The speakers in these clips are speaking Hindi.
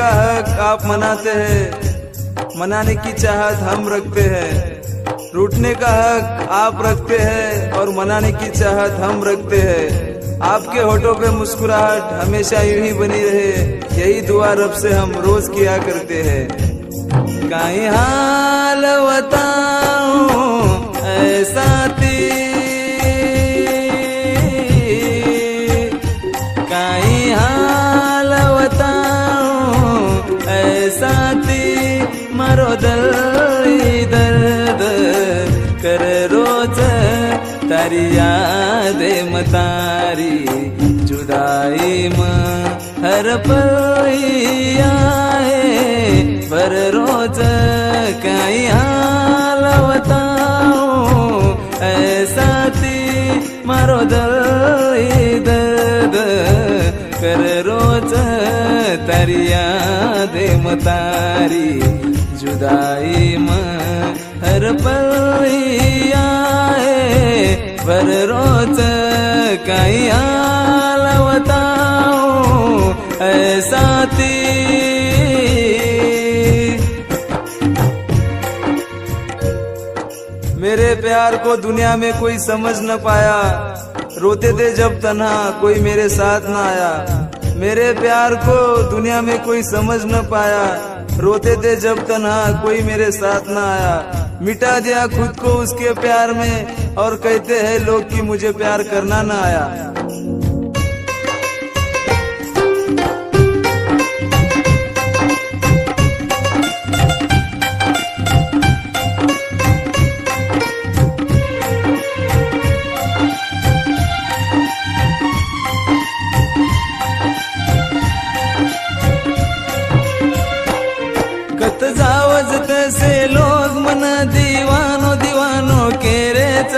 का हक आप मनाते हैं, मनाने की चाहत हम रखते हैं। रूठने का हक आप रखते हैं और मनाने की चाहत हम रखते हैं। आपके होठों पे मुस्कुराहट हमेशा यूं ही बनी रहे, यही दुआ रब से हम रोज किया करते हैं। काई हाल बताऊं ऐसा काई हाल बताऊं ऐसा मारो दर्द कर रोज तारी याद मतारी जुदाई में हर पल आए पर रोज काई हाल बताऊं ऐसा मारो दर्द कर रोज तारी याद मतारी जुदाई में हर पल आए पर रोज काई हाल बताऊं ऐसा मेरे प्यार को दुनिया में कोई समझ न पाया, रोते थे जब तन्हा कोई मेरे साथ न आया। मेरे प्यार को दुनिया में कोई समझ न पाया, रोते थे जब तन्हा कोई मेरे साथ न आया। मिटा दिया खुद को उसके प्यार में और कहते हैं लोग कि मुझे प्यार करना न आया। कत जावज तसे लोग मन दीवानो दीवानो केरेच,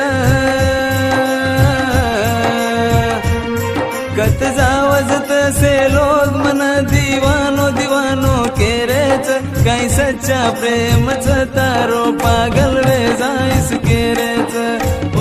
कत जावज तसे लोग मन दीवानो दीवानो केरेच। काही सच्चा प्रेम तारो पागल वे जाईस केरेच। ओ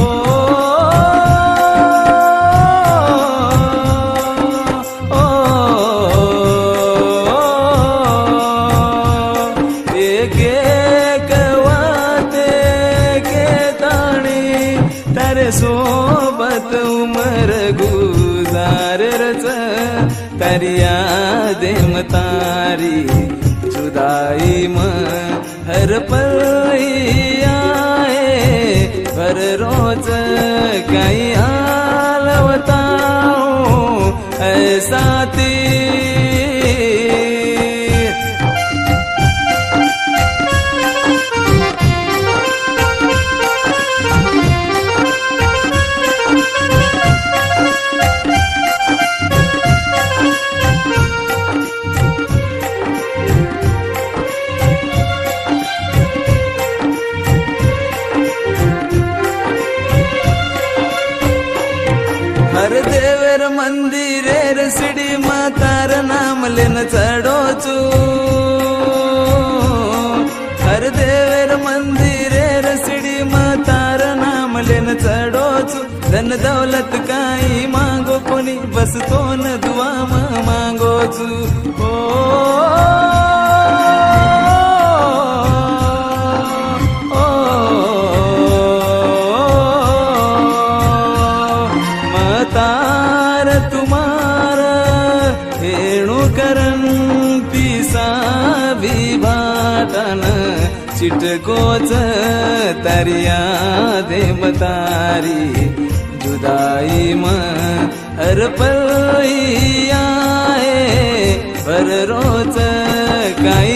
सोबत उमर गुजार रच तारी याद मतारी जुदाई में हर पल आए पर रोज काई हाल बताऊं ऐसा हर देवर मंदिरे रसडी मातार नाम लेन चढ़ो छू। हर देवर मंदिरे रसडी मातार नाम लेन चढ़ो छू। धन दौलत काई मांगो कोनी बस तो न दुआ मांगो छू। तार तुम्हारा हेणु करन पिसा विभाटन चिटकोच तारी याद मतारी जुदाई में हर पल आए पर रोज काई